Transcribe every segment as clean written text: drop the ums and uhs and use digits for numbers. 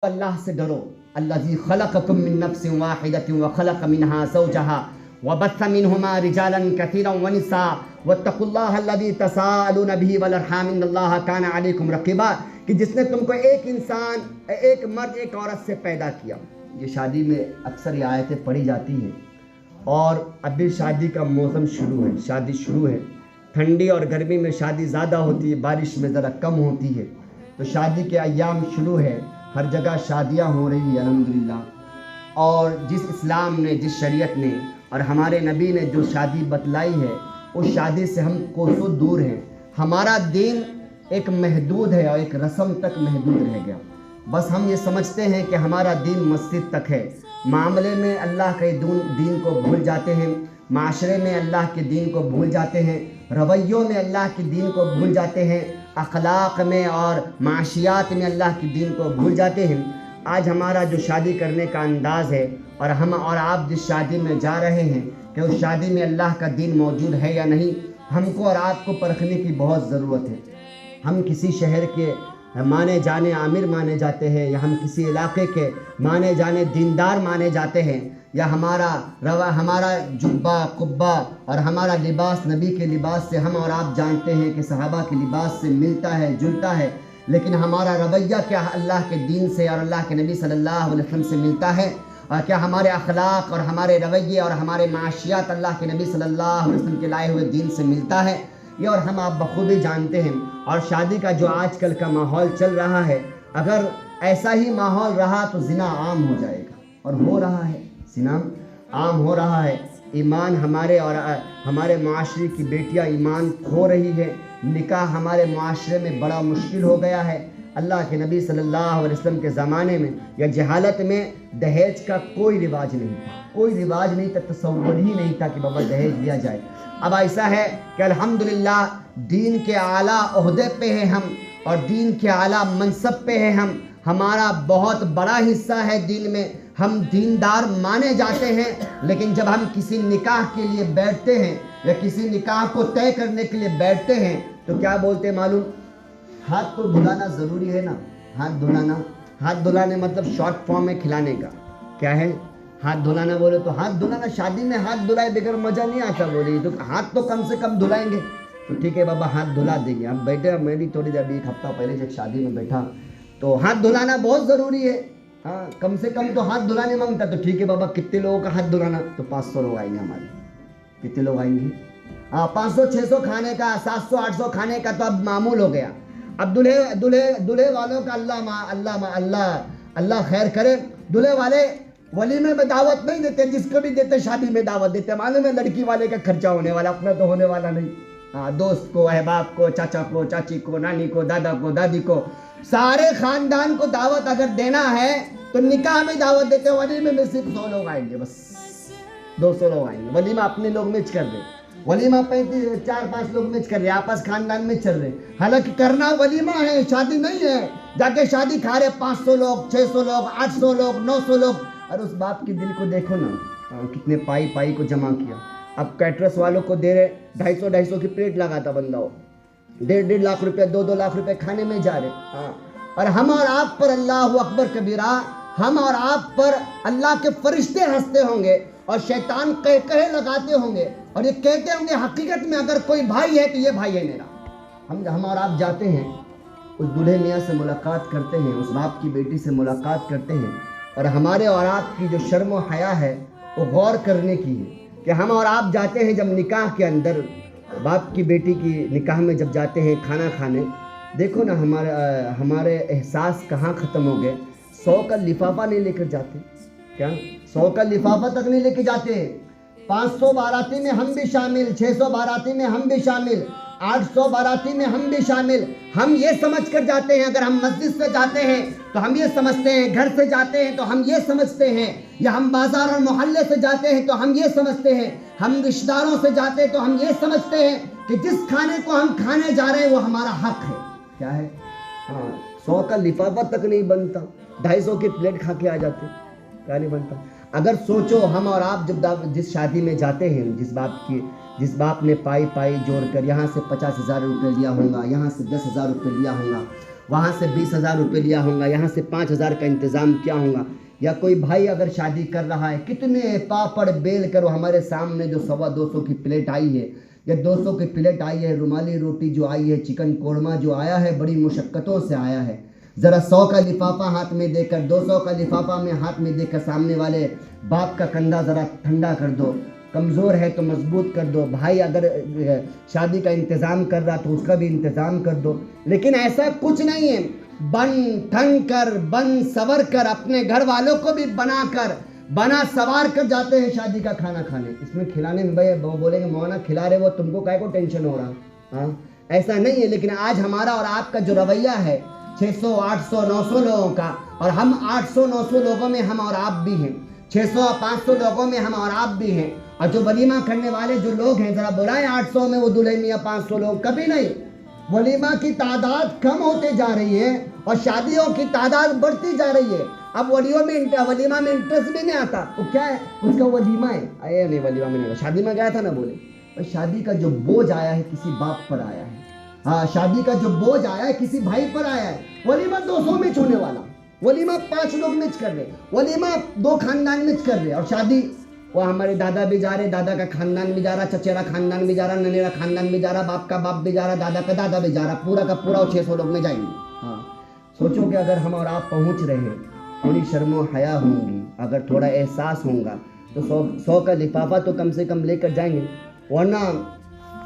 अल्लाह से डरो। अल्लज़ी खलक़कुम मिन नफ्सिन वाहिदतिन व खलक़ मिनहा ज़ौजहा व बस्स मिनहुमा रिजालन कसीरन व निसा वत्तक़ुल्लाह अल्लज़ी तसाअलून बिही वल अरहाम इन्नल्लाह काना अलैकुम रक़ीबा, कि जिसने तुमको एक इंसान, एक मर्द एक औरत से पैदा किया। ये शादी में अक्सर ये आयतें पढ़ी जाती हैं। और अभी शादी का मौसम शुरू है, शादी शुरू है। ठंडी और गर्मी में शादी ज़्यादा होती है, बारिश में ज़रा कम होती है। तो शादी के अय्याम शुरू है, हर जगह शादियां हो रही है अल्हम्दुलिल्लाह। और जिस इस्लाम ने, जिस शरीयत ने और हमारे नबी ने जो शादी बतलाई है, उस शादी से हम कोसों दूर हैं। हमारा दीन एक महदूद है और एक रस्म तक महदूद रह गया। बस हम ये समझते हैं कि हमारा दीन मस्जिद तक है। मामले में अल्लाह के दीन को भूल जाते हैं, माशरे में अल्लाह के दीन को भूल जाते हैं, रवैयों में अल्लाह के दीन को भूल जाते हैं, अखलाक में और माशियात में अल्लाह के दीन को भूल जाते हैं। आज हमारा जो शादी करने का अंदाज़ है और हम और आप जिस शादी में जा रहे हैं, कि उस शादी में अल्लाह का दीन मौजूद है या नहीं, हमको और आपको परखने की बहुत ज़रूरत है। हम किसी शहर के माने जाने आमिर माने जाते हैं, या हम किसी इलाके के माने जाने दीनदार माने जाते हैं, या हमारा जुब्बा कुब्बा और हमारा लिबास नबी के लिबास से हम और आप जानते हैं कि सहाबा के लिबास से मिलता है, जुलता है। लेकिन हमारा रवैया क्या अल्लाह के दीन से और अल्लाह के नबी सल्लल्लाहु अलैहि वसल्लम से मिलता है? और क्या हमारे अखलाक और हमारे रवैये और हमारे माशियात अल्लाह के नबी सल्लल्लाहु अलैहि वसल्लम के लाए हुए दीन से मिलता है? ये और हम आप बखूबी जानते हैं। और शादी का जो आजकल का माहौल चल रहा है, अगर ऐसा ही माहौल रहा तो जिना आम हो जाएगा, और हो रहा है, जिना आम हो रहा है। ईमान हमारे और हमारे माशरे की बेटियां ईमान खो रही है। निकाह हमारे माशरे में बड़ा मुश्किल हो गया है। अल्लाह के नबी सल्लल्लाहु अलैहि वसल्लम के ज़माने में या जहालत में दहेज का कोई रिवाज नहीं था, कोई रिवाज नहीं था, तसव्वुर ही नहीं था कि बाबा दहेज लिया जाए। अब ऐसा है कि अल्हम्दुलिल्लाह दीन के आला ओहदे पे हैं हम, और दीन के आला मनसब पे हैं हम। हमारा बहुत बड़ा हिस्सा है दीन में, हम दीनदार माने जाते हैं। लेकिन जब हम किसी निकाह के लिए बैठते हैं या किसी निकाह को तय करने के लिए बैठते हैं, तो क्या बोलते हैं मालूम? हाथ तो धुलाना ज़रूरी है ना। हाथ धुलाना, हाथ धुलाने मतलब शॉर्ट फॉर्म में खिलाने का क्या है? हाथ धुलाना बोले तो हाथ धुलाना, शादी में हाथ धुलाए बगैर मज़ा नहीं आता बोले, तो हाथ तो कम से कम धुलाएंगे। तो ठीक है बाबा, हाथ धुला देंगे। अब बैठे, मैं भी थोड़ी देर, एक हफ्ता पहले जब शादी में बैठा, तो हाथ धुलाना बहुत ज़रूरी है। हाँ, कम से कम तो हाथ धुलाने मांगता। तो ठीक है बाबा, कितने लोगों का हाथ धुलाना? तो 500 लोग आएंगे हमारे। कितने लोग आएंगे? हाँ, 500-600 खाने का, 700-800 खाने का तो अब मामूल हो गया। अब दूल्हे वालों का अल्लाह खैर करे, दूल्हे वाले वलीमे में दावत नहीं देते, जिसको भी देते शादी में दावत देते। मालूम है लड़की वाले का खर्चा होने वाला, अपना तो होने वाला नहीं। हाँ, दोस्त को, अहबाब को, चाचा को, चाची को, नानी को, दादा को, दादी को, सारे खानदान को दावत अगर देना है तो निकाह में दावत देते। वलीमे में सिर्फ 100 लोग आएंगे, बस 200 लोग आएंगे। वलीमा अपने लोग मिच कर रहे, वलीमा 4-5 लोग मिच कर रहे, आपस खानदान में चल रहे। हालांकि करना वलीमा है, शादी नहीं है। जाके शादी खा रहे 500 लोग, 600 लोग, 800 लोग, 900 लोग। और उस बाप के दिल को देखो ना, कितने पाई को जमा किया। अब कैटरस वालों को दे रहे 250 की प्लेट लगाता बंदा हो, 1.5 लाख रुपए, 2 लाख रुपए खाने में जा रहे। हाँ, और हम और आप पर अल्लाह अकबर कबीरा, हम और आप पर अल्लाह के फरिश्ते हंसते होंगे और शैतान कहे लगाते होंगे, और ये कहते होंगे हकीकत में अगर कोई भाई है तो ये भाई है मेरा। हम और आप जाते हैं, उस दूल्हे मियाँ से मुलाकात करते हैं, उस बाप की बेटी से मुलाकात करते हैं, और हमारे और आपकी जो शर्म व हया है वो गौर करने की है कि हम और आप जाते हैं जब निकाह के अंदर, बाप की बेटी की निकाह में जब जाते हैं खाना खाने, देखो ना हमारे एहसास कहाँ ख़त्म हो गए। 100 का लिफाफा नहीं लेकर जाते, क्या 100 का लिफाफा तक नहीं लेके जाते। 500 बाराती में हम भी शामिल, 600 बाराती में हम भी शामिल, 800 बाराती में हम भी शामिल। हम ये समझ कर जाते हैं, अगर हम मस्जिद से जाते हैं तो हम ये समझते हैं, घर से जाते हैं तो हम ये समझते हैं, या हम बाजार और मोहल्ले से जाते हैं तो हम ये समझते हैं, हम रिश्तेदारों से जाते हैं तो हम ये समझते हैं कि जिस खाने को हम खाने जा रहे हैं वो हमारा हक है। क्या है? हाँ, 100 का लिफाफा तक नहीं बनता, 250 की प्लेट खा के आ जाते, क्या नहीं बनता। अगर सोचो, हम और आप जब जिस शादी में जाते हैं, जिस बाप ने पाई जोड़ कर यहाँ से 50,000 रुपये लिया होगा, यहाँ से 10,000 रुपये लिया होगा, वहाँ से 20,000 रुपये लिया होगा, यहाँ से 5,000 का इंतज़ाम किया होगा। या कोई भाई अगर शादी कर रहा है, कितने पापड़ बेल कर हमारे सामने जो 250 की प्लेट आई है या 200 की प्लेट आई है, रुमाली रोटी जो आई है, चिकन कोरमा जो आया है, बड़ी मुशक्क़तों से आया है। ज़रा 100 का लिफाफा हाथ में देकर, 200 का लिफाफा में हाथ में देकर सामने वाले बाप का कंधा ज़रा ठंडा कर दो, कमज़ोर है तो मजबूत कर दो। भाई अगर शादी का इंतज़ाम कर रहा तो उसका भी इंतज़ाम कर दो। लेकिन ऐसा कुछ नहीं है, बन ठन कर, बन सवर कर, अपने घर वालों को भी बना सवार कर जाते हैं शादी का खाना खाने। इसमें खिलाने में भाई बोलेंगे मौलाना खिला रहे वो, तुमको काहे को टेंशन हो रहा? हाँ, ऐसा नहीं है। लेकिन आज हमारा और आपका जो रवैया है 600, 800, 900 लोगों का, और हम 800, 900 लोगों में हम और आप भी हैं, 600, 500 लोगों में हम और आप भी हैं। और जो वलीमा करने वाले जो लोग हैं, जरा बुलाएं 800 में वो दुल्हन या 500 लोग, कभी नहीं। वलीमा की तादाद कम होते जा रही है और शादियों की तादाद बढ़ती जा रही है। अब वलीमा में इंटरेस्ट भी नहीं आता। वो क्या है, उसका वलीमा है, अरे नहीं वलीमा में नहीं, शादी में गया था ना, बोले और शादी का जो बोझ आया है किसी बाप पर आया है। हाँ, शादी का जो बोझ आया है किसी भाई पर आया है। वलीमा 200 में होने वाला, वलीमा 5 लोग मिच कर रहे, वलीमा 2 खानदान मिच कर रहे, और शादी वो हमारे दादा भी जा रहे, दादा का खानदान भी जा रहा, चचेरा खानदान भी जा रहा, ननेरा खानदान भी जा रहा, बाप का बाप भी जा रहा, दादा का दादा भी जा रहा, पूरा का पूरा 600 लोग में जाएंगे। हाँ, सोचो कि अगर हम और आप पहुंच रहे हैं, थोड़ी शर्मो हया होंगी, अगर थोड़ा एहसास होगा तो 100 का लिफाफा तो कम से कम लेकर जाएंगे, वरना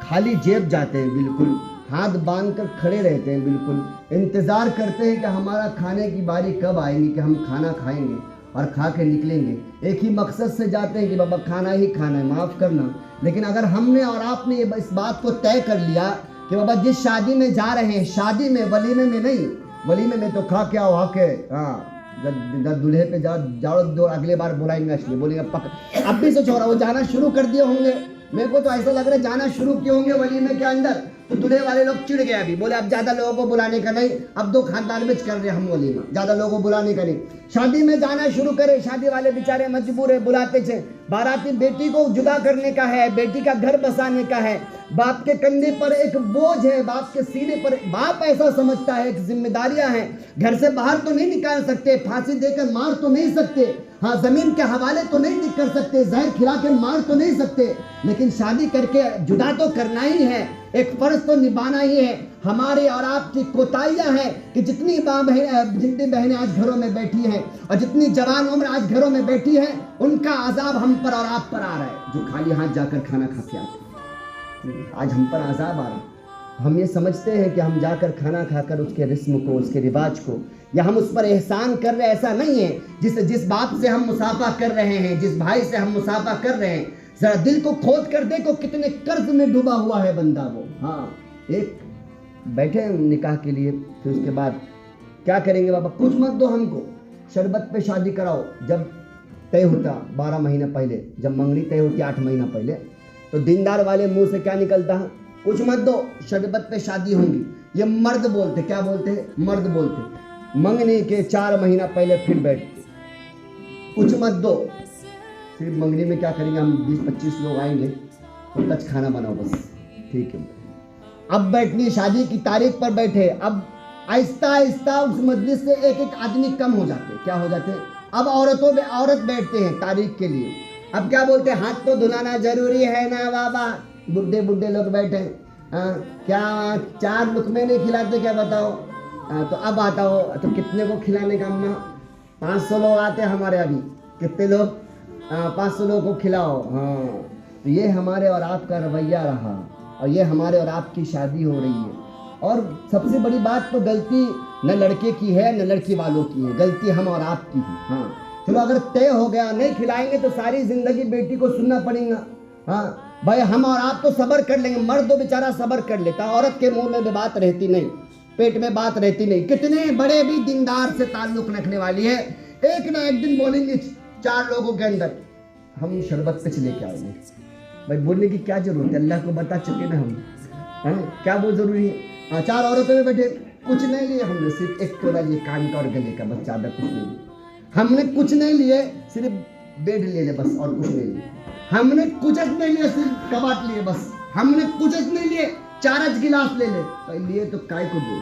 खाली जेब जाते हैं, बिल्कुल हाथ बांध कर खड़े रहते हैं, बिल्कुल इंतज़ार करते हैं कि हमारा खाने की बारी कब आएगी, कि हम खाना खाएंगे और खा के निकलेंगे। एक ही मकसद से जाते हैं कि बाबा खाना ही खाना है, माफ़ करना। लेकिन अगर हमने और आपने इस बात को तय कर लिया कि बाबा जिस शादी में जा रहे हैं, शादी में, वलीमे में नहीं, वलीमे में तो खा के आओ, आके हाँ जब दूल्हे पे जाओ दो, अगले बार बुलाएंगे, इसलिए बोलेंगे पक। अब भी सोच हो रहा वो जाना शुरू कर दिए होंगे, मेरे को तो ऐसा लग रहा है जाना शुरू किए होंगे वलीमे के अंदर। तो दूल्हे वाले लोग चिढ़ गए, अभी बोले अब ज़्यादा लोगों को बुलाने का नहीं, अब 2 खानदान में कर रहे हम वलीमा, ज़्यादा लोगों को बुलाने का नहीं, शादी में जाना शुरू करे। शादी वाले बेचारे मजबूर है, बुलाते थे। बाराती बेटी को जुदा करने का है, बेटी का घर बसाने का है, बाप के कंधे पर एक बोझ है, बाप के सीने पर, बाप ऐसा समझता है कि जिम्मेदारियां हैं, घर से बाहर तो नहीं निकाल सकते, फांसी देकर मार तो नहीं सकते, हाँ जमीन के हवाले तो नहीं कर सकते, जहर खिला के मार तो नहीं सकते, लेकिन शादी करके जुदा तो करना ही है, एक फर्ज तो निभाना ही है। हमारे और आपकी कोताहियां हैं कि जितनी बहनें आज घरों में बैठी हैं और जितनी जवान उम्र आज घरों में बैठी है, उनका अजाब हम पर और आप पर आ रहा है, जो खाली हाथ जाकर खाना खा के आते। आज हम पर अजाब आ रहा है। हम ये समझते हैं कि हम जाकर खाना खाकर उसके रिस्म को, उसके रिवाज को, या हम उस पर एहसान कर रहे हैं, ऐसा नहीं है। जिस बाप से हम मुसाफा कर रहे हैं, जिस भाई से हम मुसाफा कर रहे हैं, जरा दिल को खोद कर देखो कितने कर्ज में डूबा हुआ है बंदा वो। हाँ, एक बैठे निकाह के लिए, फिर उसके बाद क्या करेंगे, बाबा कुछ मत दो हमको, शरबत पे शादी कराओ। जब तय होता 12 महीना पहले, जब मंगनी तय होती 8 महीना पहले, तो दीनदार वाले मुंह से क्या निकलता है, कुछ मत दो, शरबत पे शादी होंगी। ये मर्द बोलते, क्या बोलते हैं, मर्द बोलते। मंगनी के 4 महीना पहले फिर बैठते, कुछ मत दो। सिर्फ मंगनी में क्या करेंगे, हम 20-25 लोग आएंगे तो कच खाना बनाओ बस, ठीक है। अब बैठनी शादी की तारीख पर बैठे, अब आहिस्ता आहिस्ता उस मजलिस से एक एक आदमी कम हो जाते, क्या हो जाते, अब औरत बैठते हैं तारीख के लिए। अब क्या बोलते हैं, हाथ तो धुलाना जरूरी है ना बाबा, बुड्ढे लोग बैठे, क्या 4 लुकमे नहीं खिलाते क्या बताओ। तो अब आता हो तो कितने को खिलाने का अम्मा, 500 लोग आते हैं हमारे, अभी कितने लोग, 500 लोगों को खिलाओ। हाँ, तो ये हमारे और आपका रवैया रहा, और ये हमारे और आपकी शादी हो रही है। और सबसे बड़ी बात तो गलती न लड़के की है न लड़की वालों की है, गलती हम और आपकी है। हाँ चलो, अगर तय हो गया नहीं खिलाएंगे तो सारी जिंदगी बेटी को सुनना पड़ेगा। हाँ भाई, हम और आप तो सब्र कर लेंगे, मर्द तो बेचारा सब्र कर लेता, औरत के मुंह में भी बात रहती नहीं, पेट में बात रहती नहीं। कितने बड़े भी दीनदार से ताल्लुक रखने वाली है, एक ना एक दिन बोलेंगे 4 लोगों के अंदर हम शरबत पे चले के आएंगे। भाई बोलने की क्या जरूरत है, अल्लाह को बता चुके ना हम, है क्या बहुत जरूरी है। हाँ, 4 औरतों में बैठे, कुछ नहीं लिए हमने, सिर्फ एक तोला लिए कान का और गले का, बस ज़्यादा कुछ नहीं लिए हमने, कुछ नहीं लिए, सिर्फ बेड ले ले बस, और कुछ नहीं लिए हमने, कुछ नहीं लिए, सिर्फ कबाट लिए बस हमने, कुछ नहीं लिए, 4 गिलास ले ले। तो लिए तो काय को बोल,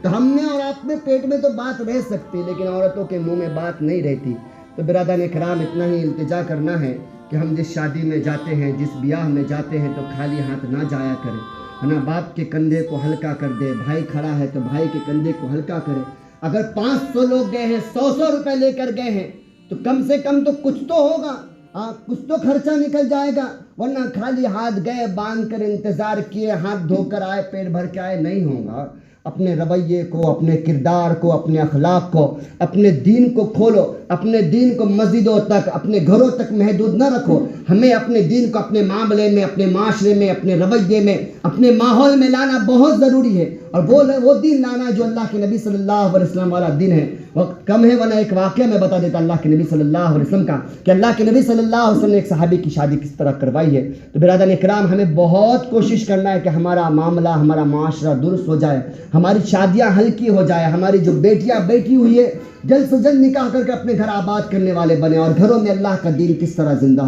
तो हमने और आपने पेट में तो बात रह सकती, लेकिन औरतों के मुंह में बात नहीं रहती। तो बिरादरान इकराम, इतना ही इल्तिजा करना है कि हम जिस शादी में जाते हैं, जिस ब्याह में जाते हैं, तो खाली हाथ ना जाया करें, है ना। बाप के कंधे को हल्का कर दे, भाई खड़ा है तो भाई के कंधे को हल्का करे। अगर 500 लोग गए हैं, 100 रुपए लेकर गए हैं, तो कम से कम तो कुछ तो होगा, कुछ तो खर्चा निकल जाएगा। वरना खाली हाथ गए, बांध कर इंतजार किए, हाथ धोकर आए, पेट भर के आए, नहीं होगा। अपने रवैये को, अपने किरदार को, अपने अखलाक को, अपने दीन को खोलो। अपने दीन को मस्जिदों तक, अपने घरों तक महदूद न रखो। हमें अपने दीन को अपने मामले में, अपने माशरे में, अपने रवैये में, अपने माहौल में लाना बहुत ज़रूरी है। और वो दीन लाना जो अल्लाह के नबी सल्लल्लाहु अलैहि वसल्लम वाला दिन है। वक्त कम है, वरना एक वाक़या मैं बता देता अल्लाह के नबी सल्लल्लाहु अलैहि वसल्लम का, कि अल्लाह के नबी सल्लल्लाहु अलैहि वसल्लम ने एक सहाबी की शादी किस तरह करवाई है। तो बिरादरान इकराम, हमें बहुत कोशिश करना है कि हमारा मामला, हमारा माशरा दुरुस्त हो जाए, हमारी शादियाँ हल्की हो जाए, हमारी जो बेटियाँ बैठी हुई है जल्द से जल्द निकाह करके अपने घर आबाद करने वाले बने, और घरों में अल्लाह का दीन किस तरह जिंदा